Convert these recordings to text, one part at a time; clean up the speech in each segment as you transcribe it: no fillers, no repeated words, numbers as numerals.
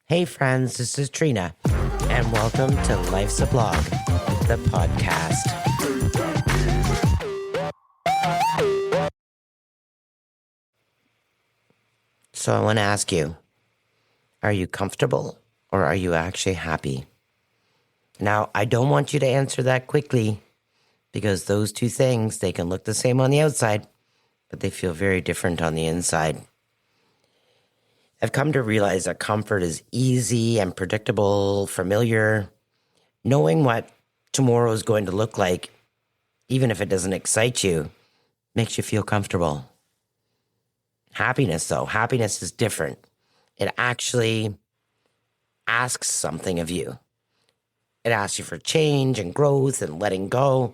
Hey friends, this is Trina, and welcome to Life's a Blog, the podcast. So I want to ask you, are you comfortable or are you actually happy? Now, I don't want you to answer that quickly because those two things, they can look the same on the outside, but they feel very different on the inside. I've come to realize that comfort is easy and predictable, familiar. Knowing what tomorrow is going to look like, even if it doesn't excite you, makes you feel comfortable. Happiness, though, happiness is different. It actually asks something of you. It asks you for change and growth and letting go.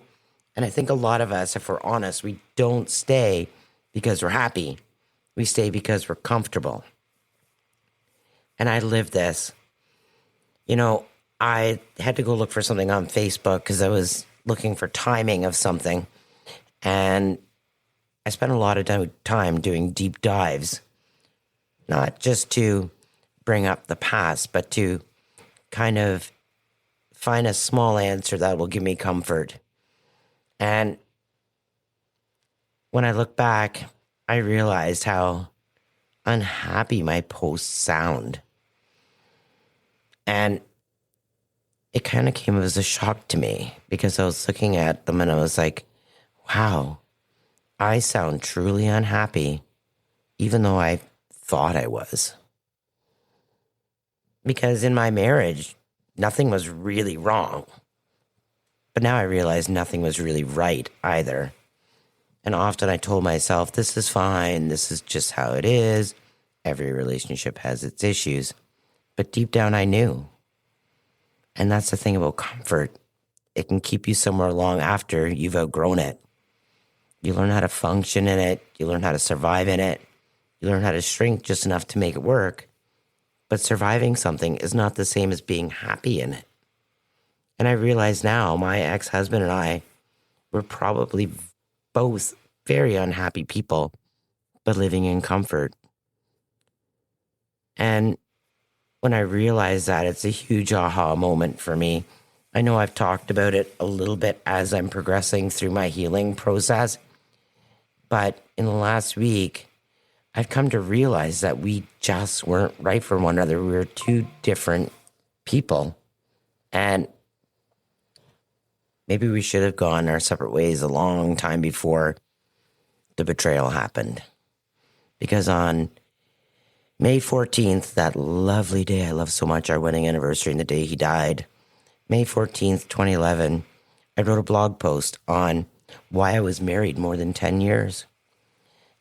And I think a lot of us, if we're honest, we don't stay because we're happy. We stay because we're comfortable. And I live this. You know, I had to go look for something on Facebook because I was looking for timing of something. And I spent a lot of time doing deep dives, not just to bring up the past, but to kind of find a small answer that will give me comfort. And when I look back, I realized how unhappy my posts sound. And it kind of came as a shock to me because I was looking at them and I was like, wow, I sound truly unhappy, even though I thought I was. Because in my marriage, nothing was really wrong. But now I realize nothing was really right either. And often I told myself, this is fine. This is just how it is. Every relationship has its issues. But deep down, I knew. And that's the thing about comfort. It can keep you somewhere long after you've outgrown it. You learn how to function in it. You learn how to survive in it. You learn how to shrink just enough to make it work. But surviving something is not the same as being happy in it. And I realize now my ex-husband and I were probably both very unhappy people, but living in comfort. And when I realized that, it's a huge aha moment for me. I know I've talked about it a little bit as I'm progressing through my healing process, but in the last week, I've come to realize that we just weren't right for one another. We were two different people, and maybe we should have gone our separate ways a long time before the betrayal happened. Because on May 14th, that lovely day I love so much, our wedding anniversary and the day he died, May 14th, 2011, I wrote a blog post on why I was married more than 10 years.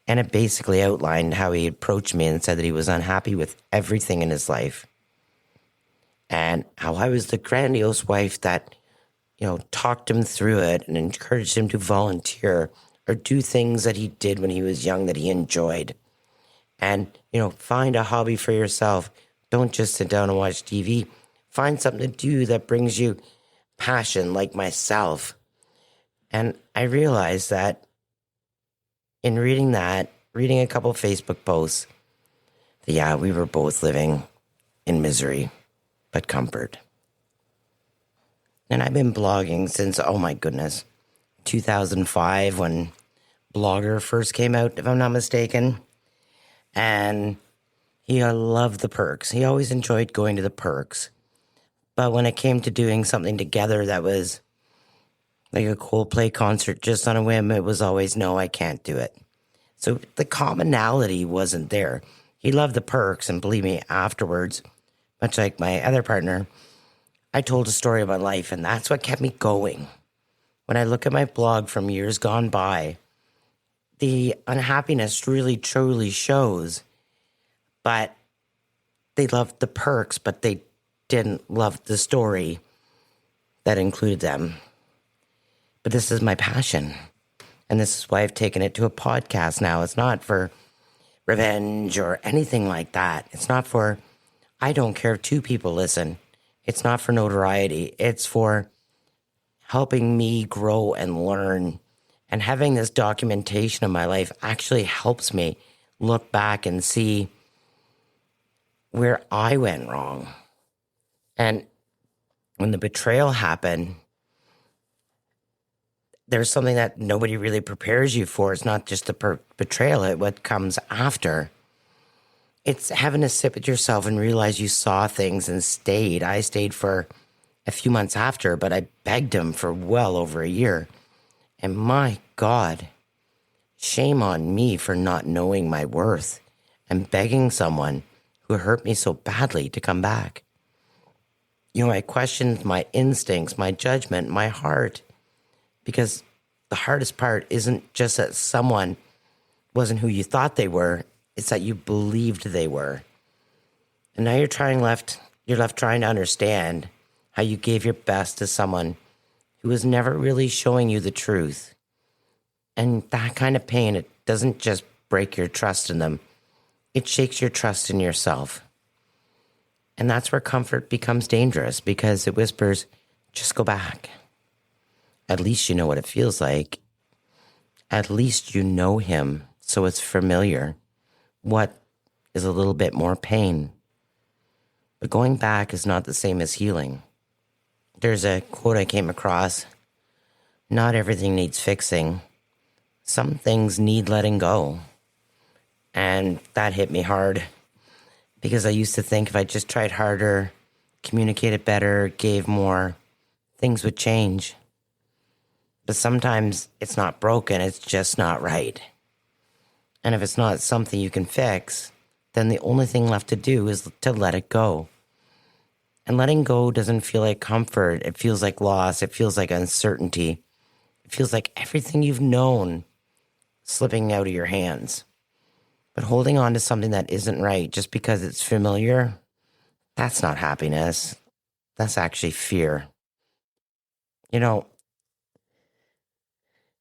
And it basically outlined how he approached me and said that he was unhappy with everything in his life. And how I was the grandiose wife that, talked him through it and encouraged him to volunteer or do things that he did when he was young that he enjoyed. And, find a hobby for yourself. Don't just sit down and watch TV. Find something to do that brings you passion, like myself. And I realized that in reading a couple of Facebook posts, that, we were both living in misery, but comfort. And I've been blogging since, 2005 when Blogger first came out, if I'm not mistaken. And he loved the perks. He always enjoyed going to the perks. But when it came to doing something together that was like a Coldplay concert just on a whim, it was always, no, I can't do it. So the commonality wasn't there. He loved the perks, and believe me, afterwards, much like my other partner, I told a story of my life, and that's what kept me going. When I look at my blog from years gone by, the unhappiness really, truly shows. But they loved the perks, but they didn't love the story that included them. But this is my passion. And this is why I've taken it to a podcast now. It's not for revenge or anything like that. It's not for, I don't care if 2 people listen. It's not for notoriety. It's for helping me grow and learn. And having this documentation of my life actually helps me look back and see where I went wrong. And when the betrayal happened, there's something that nobody really prepares you for. It's not just the betrayal, what comes after. It's having to sit with yourself and realize you saw things and stayed. I stayed for a few months after, but I begged him for well over a year. And my God, shame on me for not knowing my worth and begging someone who hurt me so badly to come back. I questioned my instincts, my judgment, my heart, because the hardest part isn't just that someone wasn't who you thought they were, it's that you believed they were. And now you're left trying to understand how you gave your best to someone who was never really showing you the truth. And that kind of pain, it doesn't just break your trust in them, it shakes your trust in yourself. And that's where comfort becomes dangerous, because it whispers, just go back. At least you know what it feels like. At least you know him, so it's familiar. What is a little bit more pain? But going back is not the same as healing. There's a quote I came across: not everything needs fixing. Some things need letting go. And that hit me hard, because I used to think if I just tried harder, communicated better, gave more, things would change. But sometimes it's not broken, it's just not right. And if it's not something you can fix, then the only thing left to do is to let it go. And letting go doesn't feel like comfort. It feels like loss. It feels like uncertainty. It feels like everything you've known slipping out of your hands. But holding on to something that isn't right just because it's familiar, that's not happiness. That's actually fear.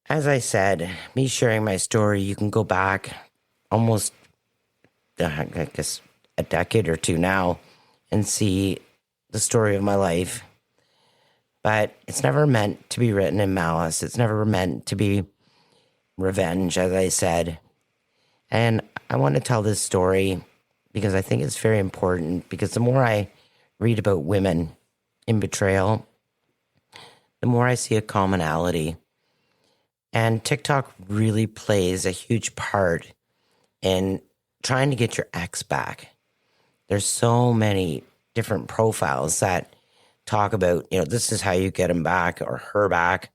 As I said, me sharing my story, you can go back almost, I guess, a decade or two now and see the story of my life. But it's never meant to be written in malice. It's never meant to be revenge, as I said. And I want to tell this story because I think it's very important, because the more I read about women in betrayal, the more I see a commonality. And TikTok really plays a huge part in trying to get your ex back. There's so many different profiles that talk about, this is how you get him back or her back.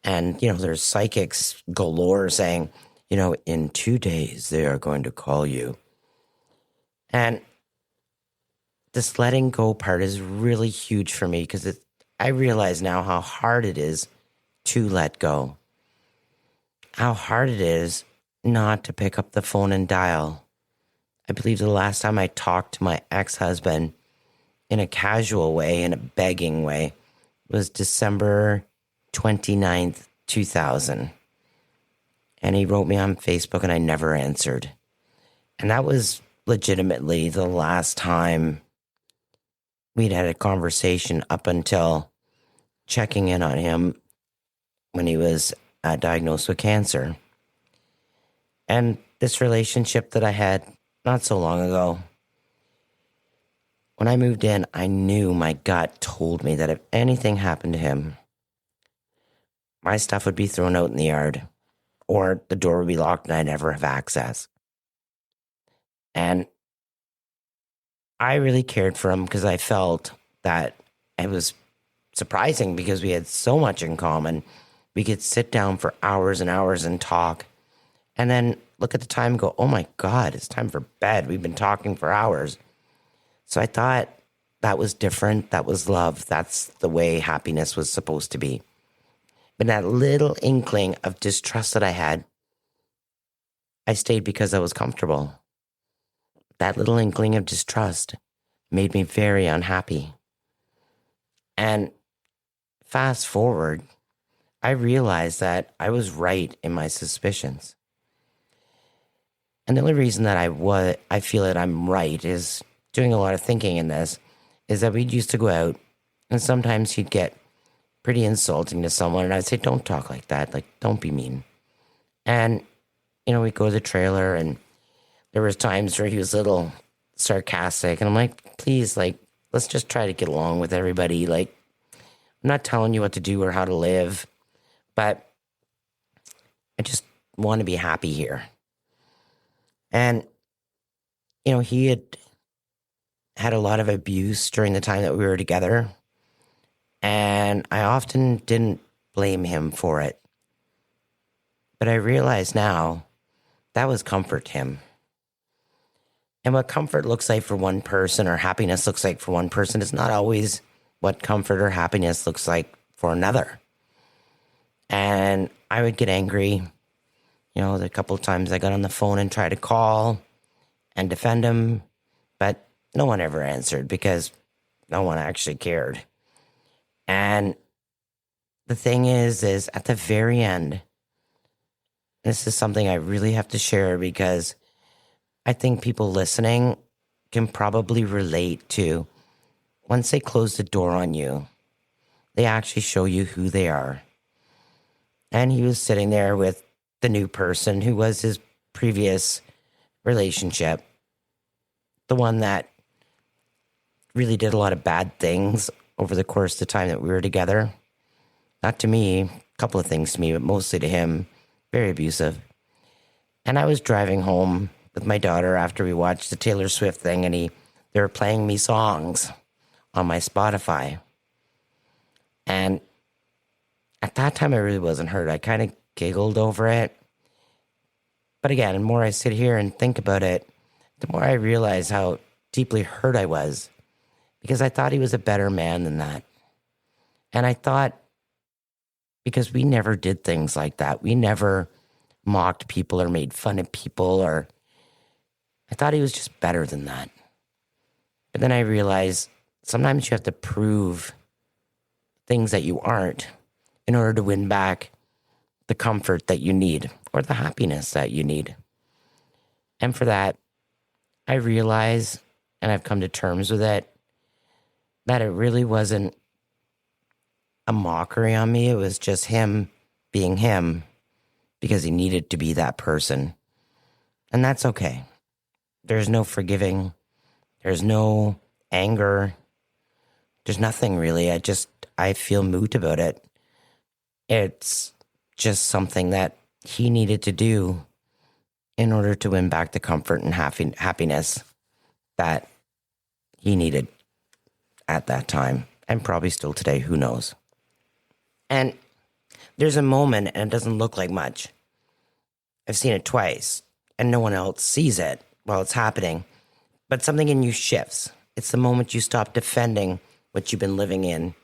And, there's psychics galore saying, in 2 days, they are going to call you. And this letting go part is really huge for me, because I realize now how hard it is to let go. How hard it is not to pick up the phone and dial. I believe the last time I talked to my ex-husband in a casual way, in a begging way, was December 29th, 2000. And he wrote me on Facebook and I never answered. And that was legitimately the last time we'd had a conversation, up until checking in on him when he was diagnosed with cancer. And this relationship that I had not so long ago, when I moved in, I knew, my gut told me that if anything happened to him, my stuff would be thrown out in the yard, or the door would be locked and I'd never have access. And I really cared for him, because I felt that it was surprising, because we had so much in common. We could sit down for hours and hours and talk, and then look at the time and go, oh my God, it's time for bed. We've been talking for hours. So I thought that was different. That was love. That's the way happiness was supposed to be. But that little inkling of distrust that I had, I stayed because I was comfortable. That little inkling of distrust made me very unhappy. And fast forward, I realized that I was right in my suspicions. And the only reason that I feel that I'm right, is doing a lot of thinking in this, is that we used to go out, and sometimes he'd get pretty insulting to someone, and I'd say, don't talk like that, don't be mean. And, we'd go to the trailer, and there was times where he was a little sarcastic. And I'm like, please, like, let's just try to get along with everybody. Like, I'm not telling you what to do or how to live, but I just want to be happy here. And, he had a lot of abuse during the time that we were together. And I often didn't blame him for it. But I realize now that was comfort to him. And what comfort looks like for one person or happiness looks like for one person is not always what comfort or happiness looks like for another. And I would get angry. The couple of times I got on the phone and tried to call and defend him, but no one ever answered because no one actually cared. And the thing is at the very end, this is something I really have to share because I think people listening can probably relate to once they close the door on you, they actually show you who they are. And he was sitting there with the new person who was his previous relationship, the one that really did a lot of bad things over the course of the time that we were together. Not to me, a couple of things to me, but mostly to him, very abusive. And I was driving home with my daughter after we watched the Taylor Swift thing, and they were playing me songs on my Spotify. And at that time, I really wasn't hurt. I kind of giggled over it. But again, the more I sit here and think about it, the more I realize how deeply hurt I was because I thought he was a better man than that. And I thought, because we never did things like that, we never mocked people or made fun of people, or I thought he was just better than that. But then I realized sometimes you have to prove things that you aren't in order to win back the comfort that you need or the happiness that you need. And for that, I realize, and I've come to terms with it, that it really wasn't a mockery on me. It was just him being him because he needed to be that person. And that's okay. There's no forgiving. There's no anger. There's nothing really. I feel moot about it. It's just something that he needed to do in order to win back the comfort and happiness that he needed at that time, and probably still today, who knows. And there's a moment, and it doesn't look like much. I've seen it twice, and no one else sees it while it's happening, but something in you shifts. It's the moment you stop defending what you've been living in.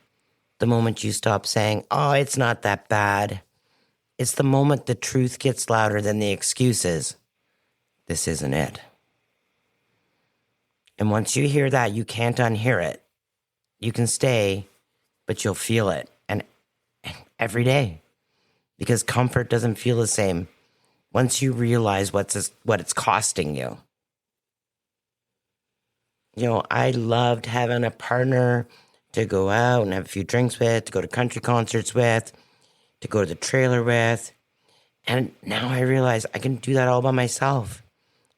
The moment you stop saying, oh, it's not that bad. It's the moment the truth gets louder than the excuses. This isn't it. And once you hear that, you can't unhear it. You can stay, but you'll feel it. And every day. Because comfort doesn't feel the same once you realize what it's costing you. I loved having a partner to go out and have a few drinks with, to go to country concerts with, to go to the trailer with. And now I realize I can do that all by myself.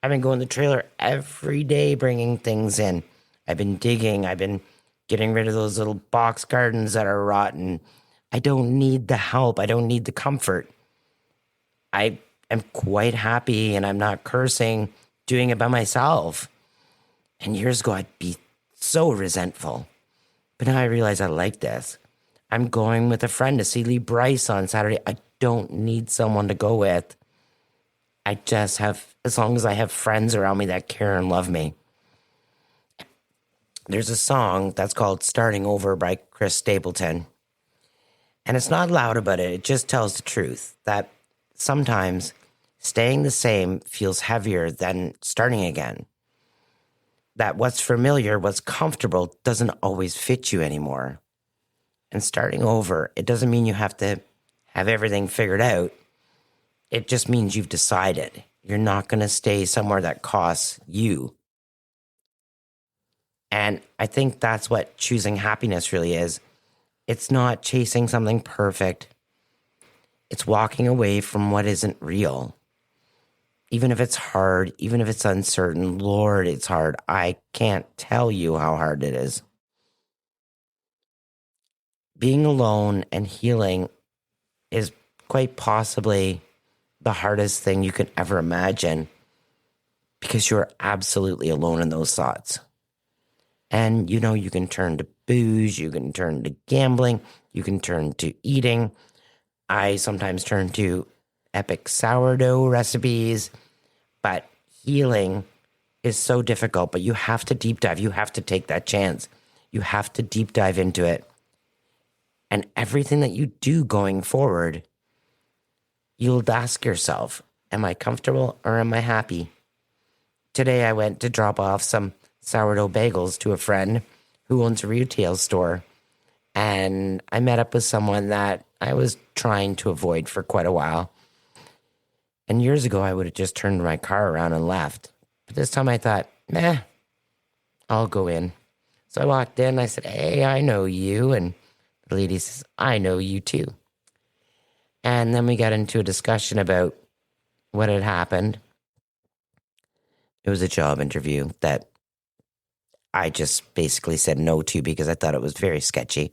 I've been going to the trailer every day, bringing things in. I've been digging. I've been getting rid of those little box gardens that are rotten. I don't need the help. I don't need the comfort. I am quite happy, and I'm not cursing, doing it by myself. And years ago, I'd be so resentful. But now I realize I like this. I'm going with a friend to see Lee Bryce on Saturday. I don't need someone to go with. I just have, as long as I have friends around me that care and love me. There's a song that's called Starting Over by Chris Stapleton. And it's not loud about it. It just tells the truth that sometimes staying the same feels heavier than starting again. That what's familiar, what's comfortable, doesn't always fit you anymore. And starting over, it doesn't mean you have to have everything figured out. It just means you've decided you're not going to stay somewhere that costs you. And I think that's what choosing happiness really is. It's not chasing something perfect. It's walking away from what isn't real. Even if it's hard, even if it's uncertain, Lord, it's hard. I can't tell you how hard it is. Being alone and healing is quite possibly the hardest thing you can ever imagine, because you're absolutely alone in those thoughts. And, you can turn to booze, you can turn to gambling, you can turn to eating. I sometimes turn to epic sourdough recipes, but healing is so difficult. But you have to deep dive. You have to take that chance. You have to deep dive into it. And everything that you do going forward, you'll ask yourself, am I comfortable or am I happy? Today I went to drop off some sourdough bagels to a friend who owns a retail store. And I met up with someone that I was trying to avoid for quite a while. And years ago, I would have just turned my car around and left. But this time I thought, nah, I'll go in. So I walked in, I said, hey, I know you. And the lady says, I know you too. And then we got into a discussion about what had happened. It was a job interview that I just basically said no to because I thought it was very sketchy.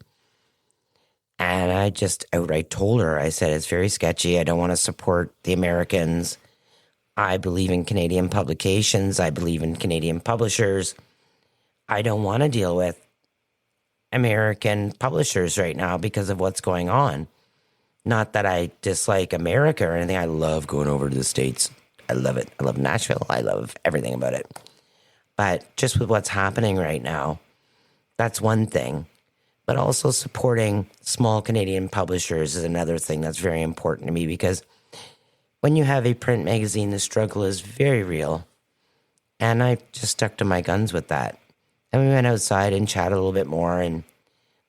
And I just outright told her, I said, it's very sketchy. I don't want to support the Americans. I believe in Canadian publications. I believe in Canadian publishers. I don't want to deal with American publishers right now because of what's going on. Not that I dislike America or anything. I love going over to the States. I love it. I love Nashville. I love everything about it. But just with what's happening right now, that's one thing. But also supporting small Canadian publishers is another thing that's very important to me, because when you have a print magazine, the struggle is very real. And I just stuck to my guns with that. And we went outside and chatted a little bit more. And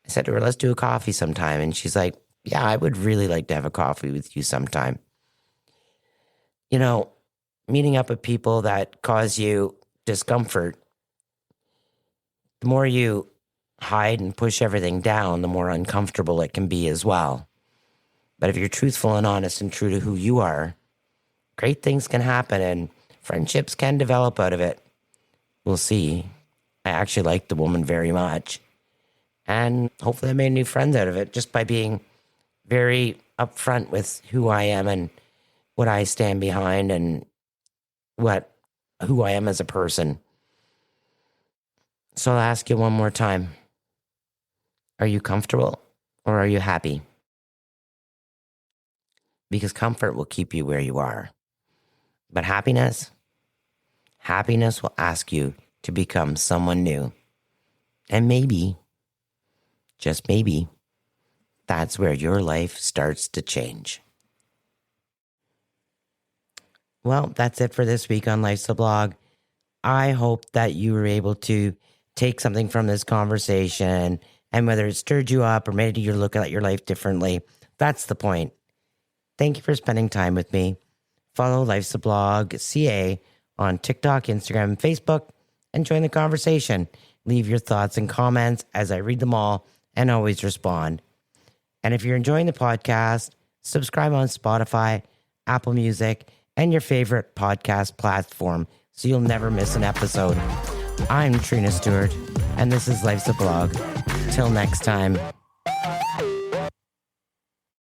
I said to her, let's do a coffee sometime. And she's like, yeah, I would really like to have a coffee with you sometime. Meeting up with people that cause you discomfort, the more you hide and push everything down, the more uncomfortable it can be as well. But if you're truthful and honest and true to who you are, great things can happen and friendships can develop out of it. We'll see. I actually like the woman very much. And hopefully I made new friends out of it just by being very upfront with who I am and what I stand behind and who I am as a person. So I'll ask you one more time. Are you comfortable or are you happy? Because comfort will keep you where you are. But happiness will ask you to become someone new. And maybe, just maybe, that's where your life starts to change. Well, that's it for this week on Life's a Blog. I hope that you were able to take something from this conversation, and whether it stirred you up or made you look at your life differently, that's the point. Thank you for spending time with me. Follow Life's a Blog CA on TikTok, Instagram, and Facebook, and join the conversation. Leave your thoughts and comments as I read them all and always respond. And if you're enjoying the podcast, subscribe on Spotify, Apple Music, and your favorite podcast platform so you'll never miss an episode. I'm Trina Stewart, and this is Life's a Blog. Till next time.